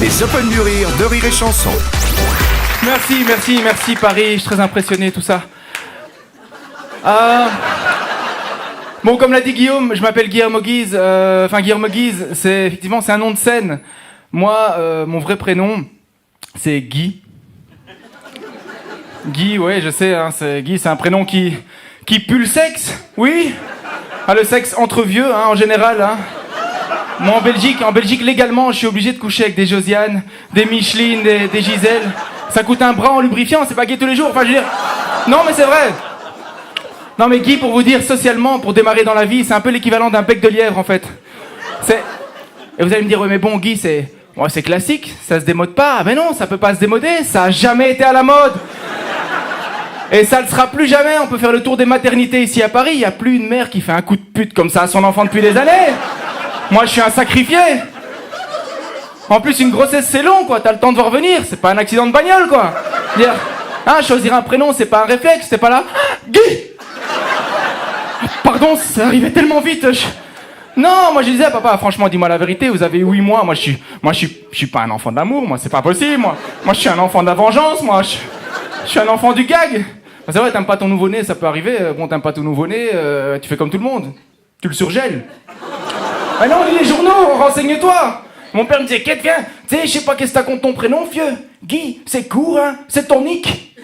Les Open du Rire de Rire et Chanson. Merci Paris, je suis très impressionné, tout ça. Bon, comme l'a dit Guillaume, je m'appelle Guillermo Guise. Guillermo Guise, c'est un nom de scène. Moi, mon vrai prénom, c'est Guy. Guy, ouais, je sais, hein, Guy, c'est un prénom qui pue le sexe, oui. Le sexe entre vieux, hein, en général, hein. Moi, en Belgique, légalement, je suis obligé de coucher avec des Josiane, des Micheline, des Gisèle. Ça coûte un bras en lubrifiant, c'est pas gay tous les jours. Enfin, je veux dire... Non, mais c'est vrai. Non, mais Guy, pour vous dire, socialement, pour démarrer dans la vie, c'est un peu l'équivalent d'un bec de lièvre, en fait. Et vous allez me dire, ouais, mais bon, Guy, c'est classique, ça se démode pas. Mais non, ça peut pas se démoder, ça a jamais été à la mode. Et ça le sera plus jamais. On peut faire le tour des maternités ici à Paris. Il y a plus une mère qui fait un coup de pute comme ça à son enfant depuis des années. Moi, je suis un sacrifié. En plus, une grossesse, c'est long, quoi. T'as le temps de voir venir. C'est pas un accident de bagnole, quoi. Dire, choisir un prénom, c'est pas un réflexe. C'est pas là. Guy. Pardon, ça arrivait tellement vite. Non, moi, je disais, papa, franchement, dis-moi la vérité. Vous avez 8 mois. Moi, je suis pas un enfant de l'amour. Moi, c'est pas possible. Moi, je suis un enfant de la vengeance. Moi, je suis un enfant du gag. C'est vrai, t'aimes pas ton nouveau-né, ça peut arriver. Bon, t'aimes pas ton nouveau-né, tu fais comme tout le monde. Tu le surgèles. Ah non, lis les journaux, renseigne-toi. Mon père me disait, qu'est-ce que viens. Tu sais, je sais pas qu'est-ce que t'as contre ton prénom, vieux. Guy, c'est court, hein. C'est ton nick.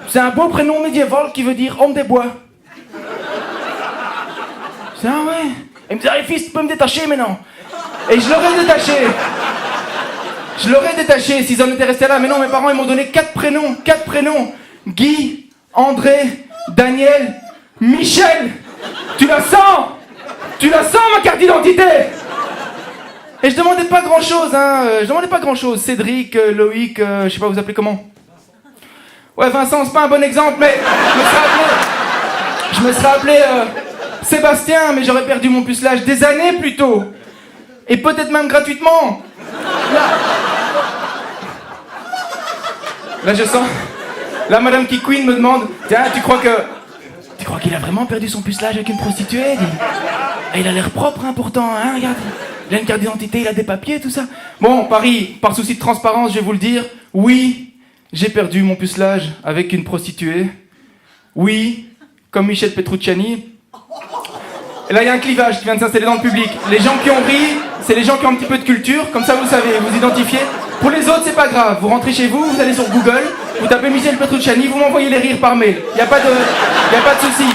C'est un beau prénom médiéval qui veut dire homme des bois. C'est ouais. Il me disait, allez fils, tu peux me détacher maintenant. Et je l'aurais détaché s'ils en étaient restés là. Mais non, mes parents, ils m'ont donné 4 prénoms. Guy, André, Daniel, Michel. Tu la sens, ma carte d'identité. Et je demandais pas grand-chose, hein. Cédric, Loïc, je sais pas, vous appelez comment? Ouais, Vincent, c'est pas un bon exemple, mais je me serais appelé Sébastien, mais j'aurais perdu mon pucelage des années plus tôt. Et peut-être même gratuitement. Là, je sens... Là, Madame Kikuin me demande, tiens, tu crois qu'il a vraiment perdu son pucelage avec une prostituée? Il a l'air propre, hein, pourtant, hein, regarde. Il a une carte d'identité, il a des papiers, tout ça. Bon, Paris, par souci de transparence, je vais vous le dire. Oui, j'ai perdu mon pucelage avec une prostituée. Oui, comme Michel Petrucciani. Et là, il y a un clivage qui vient de s'installer dans le public. Les gens qui ont ri, c'est les gens qui ont un petit peu de culture. Comme ça, vous savez, vous identifiez. Pour les autres, c'est pas grave. Vous rentrez chez vous, vous allez sur Google, vous tapez Michel Petrucciani, vous m'envoyez les rires par mail. Y a pas de souci.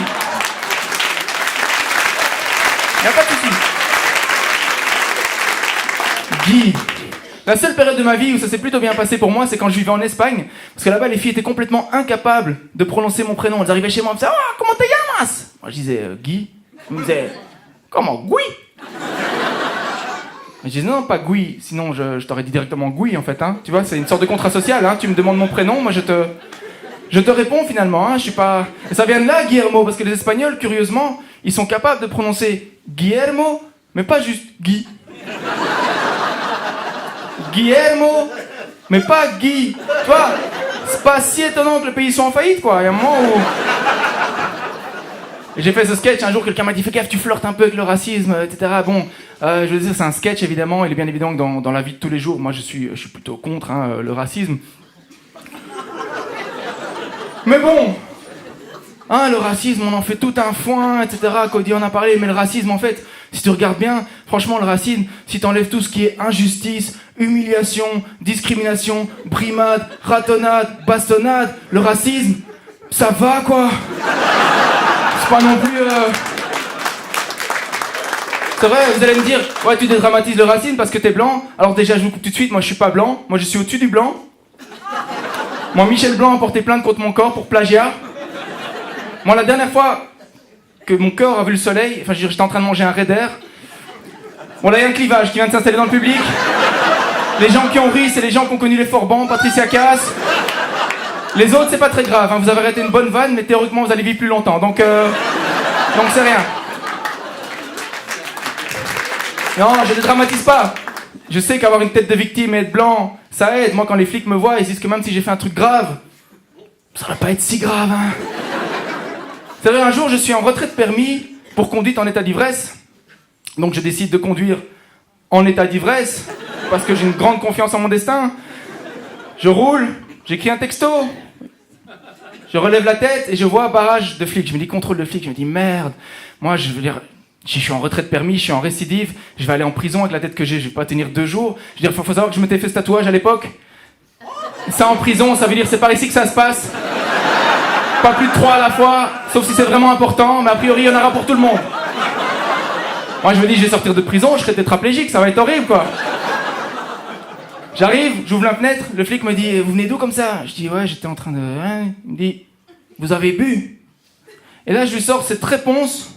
Y a pas de souci. Guy. La seule période de ma vie où ça s'est plutôt bien passé pour moi, c'est quand je vivais en Espagne. Parce que là-bas, les filles étaient complètement incapables de prononcer mon prénom. Elles arrivaient chez moi, elles me disaient, oh, comment te llamas? Moi, je disais, Guy. Elles me disaient, comment, Guy? Je disais non, pas Guy, sinon je t'aurais dit directement Guy en fait, hein. Tu vois, c'est une sorte de contrat social, hein. Tu me demandes mon prénom, moi je te réponds finalement, hein. Je suis pas... Et ça vient de là, Guillermo, parce que les Espagnols, curieusement, ils sont capables de prononcer Guillermo, mais pas juste Guy. Guillermo, mais pas Guy. Tu vois, c'est pas si étonnant que le pays soit en faillite, quoi. Il y a un moment où... Et j'ai fait ce sketch, un jour quelqu'un m'a dit fais gaffe, tu flirtes un peu avec le racisme, etc. Bon, je veux dire, c'est un sketch évidemment, il est bien évident que dans la vie de tous les jours, moi je suis plutôt contre le racisme. Mais bon, le racisme, on en fait tout un foin, etc. Cody en a parlé, mais le racisme en fait, si tu regardes bien, franchement le racisme, si t'enlèves tout ce qui est injustice, humiliation, discrimination, brimade, ratonnade, bastonnade, le racisme, ça va quoi. Pas non plus... C'est vrai, vous allez me dire, ouais, tu dédramatises le racisme parce que t'es blanc. Alors déjà, je vous coupe tout de suite, moi je suis pas blanc, moi je suis au-dessus du blanc. Moi, Michel Blanc a porté plainte contre mon corps pour plagiat. Moi, la dernière fois que mon corps a vu le soleil, enfin, j'étais en train de manger un Raider. Bon, là, il y a un clivage qui vient de s'installer dans le public. Les gens qui ont ri, c'est les gens qui ont connu les Forbans, Patricia Cass. Les autres, c'est pas très grave, hein. Vous avez arrêté une bonne vanne, mais théoriquement, vous allez vivre plus longtemps. Donc c'est rien. Non, je ne dramatise pas. Je sais qu'avoir une tête de victime et être blanc, ça aide. Moi, quand les flics me voient, ils disent que même si j'ai fait un truc grave, ça va pas être si grave, hein. C'est vrai, un jour, je suis en retrait de permis pour conduite en état d'ivresse. Donc, je décide de conduire en état d'ivresse. parce que j'ai une grande confiance en mon destin. Je roule, j'écris un texto. Je relève la tête et je vois barrage de flics. Je me dis contrôle de flics. Je me dis merde. Moi, je veux dire, je suis en retraite permis, je suis en récidive. Je vais aller en prison avec la tête que j'ai. Je vais pas tenir 2 jours. Je veux dire, faut savoir que je m'étais fait ce tatouage à l'époque. Ça en prison, ça veut dire c'est par ici que ça se passe. Pas plus de 3 à la fois, sauf si c'est vraiment important. Mais a priori, il y en aura pour tout le monde. Moi, je me dis, je vais sortir de prison, je serai tétraplégique, ça va être horrible, quoi. J'arrive, j'ouvre la fenêtre, le flic me dit « Vous venez d'où comme ça ?» Je dis « Ouais, j'étais en train de... » Il me dit « Vous avez bu ?» Et là, je lui sors cette réponse,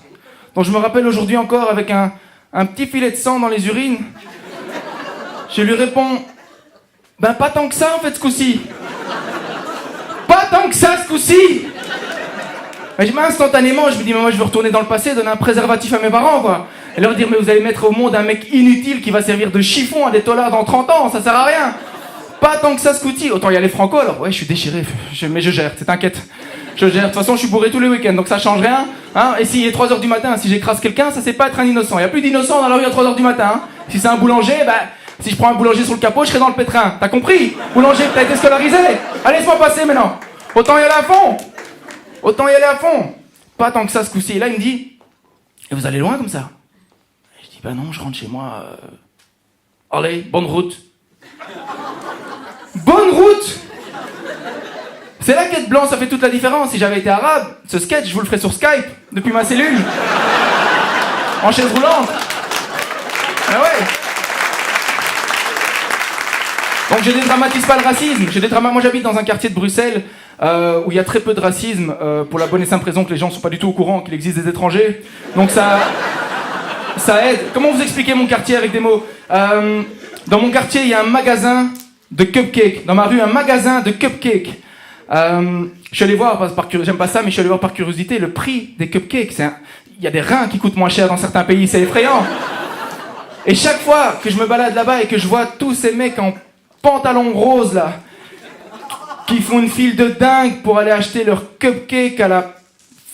dont je me rappelle aujourd'hui encore, avec un petit filet de sang dans les urines. Je lui réponds « Ben, pas tant que ça, en fait, ce coup-ci. Pas tant que ça, ce coup-ci !» Mais instantanément, je me dis « Mais moi, je veux retourner dans le passé, donner un préservatif à mes parents, quoi. » Et leur dire, mais vous allez mettre au monde un mec inutile qui va servir de chiffon à des tollards dans 30 ans, ça sert à rien. Pas tant que ça, Scouty. Autant y aller franco, alors ouais, je suis déchiré, mais je gère, t'inquiète. Je gère, de toute façon, je suis bourré tous les week-ends, donc ça change rien. Hein. Et s'il est 3h du matin, si j'écrase quelqu'un, ça c'est pas être un innocent. Y a plus d'innocents dans la rue à 3h du matin. Hein. Si c'est un boulanger, si je prends un boulanger sur le capot, je serai dans le pétrin. T'as compris? Boulanger, t'as été scolarisé. Allez, laisse-moi passer maintenant. Autant y aller à fond. Autant y aller à fond. Pas tant que ça, Scouty. Et là, il me dit, et vous allez loin comme ça? Ben non, je rentre chez moi. Allez, bonne route. Bonne route. C'est là qu'être blanc, ça fait toute la différence. Si j'avais été arabe, ce sketch, je vous le ferais sur Skype, depuis ma cellule. En chaise roulante. Ah ouais. Donc je dédramatise pas le racisme. Moi j'habite dans un quartier de Bruxelles où il y a très peu de racisme pour la bonne et simple raison que les gens sont pas du tout au courant qu'il existe des étrangers. Donc ça aide. Comment vous expliquer mon quartier avec des mots? Dans mon quartier, il y a un magasin de cupcakes. Dans ma rue, un magasin de cupcakes. Je suis allé voir, j'aime pas ça, mais je suis allé voir par curiosité le prix des cupcakes. Il y a des reins qui coûtent moins cher dans certains pays, c'est effrayant. Et chaque fois que je me balade là-bas et que je vois tous ces mecs en pantalon rose là, qui font une file de dingue pour aller acheter leur cupcake à la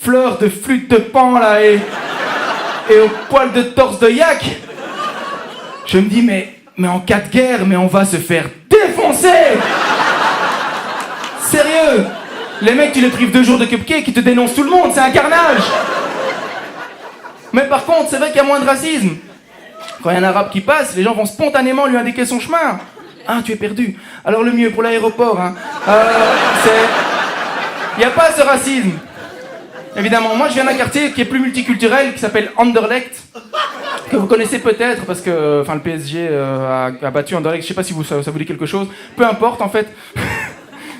fleur de flûte de pan là et au poil de torse de yak, je me dis mais en cas de guerre, mais on va se faire défoncer. Sérieux, les mecs tu les prives 2 jours de cupcake, ils te dénoncent tout le monde, c'est un carnage. Mais par contre, c'est vrai qu'il y a moins de racisme. Quand il y a un arabe qui passe, les gens vont spontanément lui indiquer son chemin. Ah, tu es perdu. Alors le mieux pour l'aéroport, hein. Il n'y a pas ce racisme. Évidemment, moi je viens d'un quartier qui est plus multiculturel, qui s'appelle Anderlecht, que vous connaissez peut-être parce que le PSG a battu Anderlecht. Je sais pas si ça vous dit quelque chose. Peu importe en fait.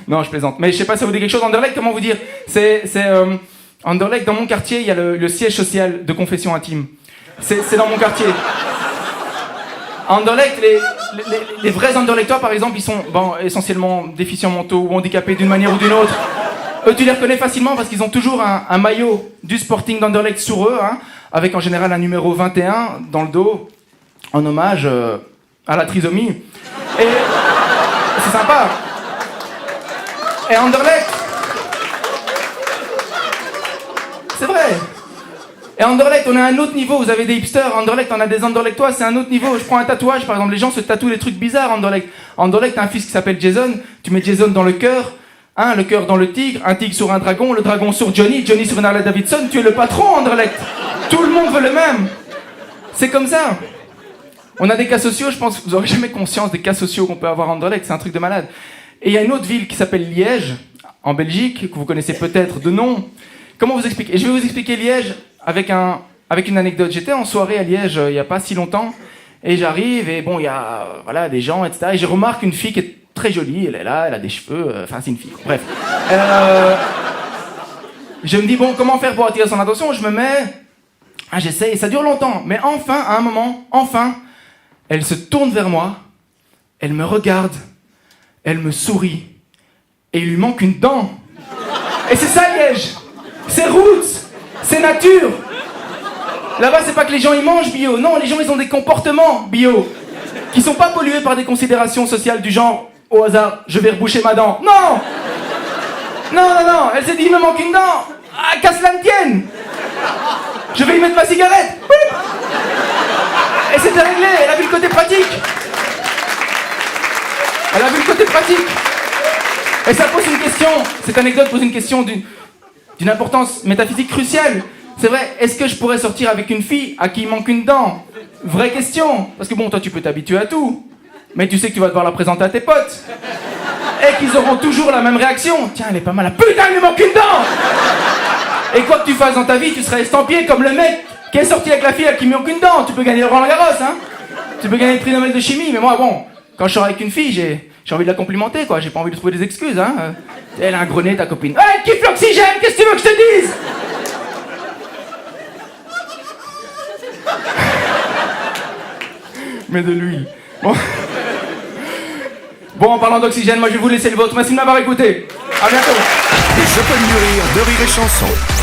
Non, je plaisante. Mais je sais pas si ça vous dit quelque chose. Anderlecht, comment vous dire? Anderlecht, dans mon quartier, il y a le siège social de confession intime. C'est dans mon quartier. Anderlecht, les vrais Anderlechtois, par exemple, ils sont essentiellement déficients mentaux ou handicapés d'une manière ou d'une autre. Eux, tu les reconnais facilement parce qu'ils ont toujours un maillot du Sporting d'Anderlecht sur eux, hein, avec en général un numéro 21 dans le dos, en hommage à la trisomie. Et c'est sympa. Et Anderlecht, c'est vrai. Et Anderlecht, on est à un autre niveau. Vous avez des hipsters. Anderlecht, on a des Anderlechtois, c'est un autre niveau. Je prends un tatouage, par exemple. Les gens se tatouent des trucs bizarres, Anderlecht. Anderlecht, t'as un fils qui s'appelle Jason. Tu mets Jason dans le cœur. Le cœur dans le tigre. Un tigre sur un dragon. Le dragon sur Johnny. Johnny sur une Harley Davidson. Tu es le patron, Anderlecht. Tout le monde veut le même. C'est comme ça. On a des cas sociaux. Je pense que vous n'aurez jamais conscience des cas sociaux qu'on peut avoir à Anderlecht. C'est un truc de malade. Et il y a une autre ville qui s'appelle Liège, en Belgique, que vous connaissez peut-être de nom. Comment vous expliquer? Et je vais vous expliquer Liège avec une anecdote. J'étais en soirée à Liège il n'y a pas si longtemps, et j'arrive, et bon, il y a des gens, etc. Et je remarque une fille qui est très jolie, elle est là, elle a des cheveux, c'est une fille, bref. Je me dis, bon, comment faire pour attirer son attention? Je me mets, j'essaie, et ça dure longtemps, mais enfin, à un moment, elle se tourne vers moi, elle me regarde, elle me sourit, et il lui manque une dent. Et c'est ça Liège, c'est roots, c'est nature. Là-bas, c'est pas que les gens ils mangent bio, non, les gens ils ont des comportements bio, qui sont pas pollués par des considérations sociales du genre, au hasard, je vais reboucher ma dent. Non, elle s'est dit, il me manque une dent, qu'à cela ne tienne. Je vais y mettre ma cigarette. Et c'était réglé, elle a vu le côté pratique. Elle a vu le côté pratique. Et ça pose une question, cette anecdote pose une question d'une importance métaphysique cruciale. C'est vrai, est-ce que je pourrais sortir avec une fille à qui il manque une dent? Vraie question. Parce que bon, toi tu peux t'habituer à tout. Mais tu sais que tu vas devoir la présenter à tes potes. Et qu'ils auront toujours la même réaction. Tiens, elle est pas mal. Putain, il lui manque une dent! Et quoi que tu fasses dans ta vie, tu seras estampillé comme le mec qui est sorti avec la fille à qui il manque une dent. Tu peux gagner le Roland Garros, hein? Tu peux gagner le prix Nobel de chimie. Mais moi, bon, quand je sors avec une fille, j'ai envie de la complimenter, quoi. J'ai pas envie de trouver des excuses, hein. Elle a un gros nez, ta copine. Elle kiffe l'oxygène, qu'est-ce que tu veux que je te dise? Mais de lui. Bon, en parlant d'oxygène, moi je vais vous laisser le vôtre. Merci de m'avoir écouté. À bientôt. Les Open du Rire de Rire et Chanson.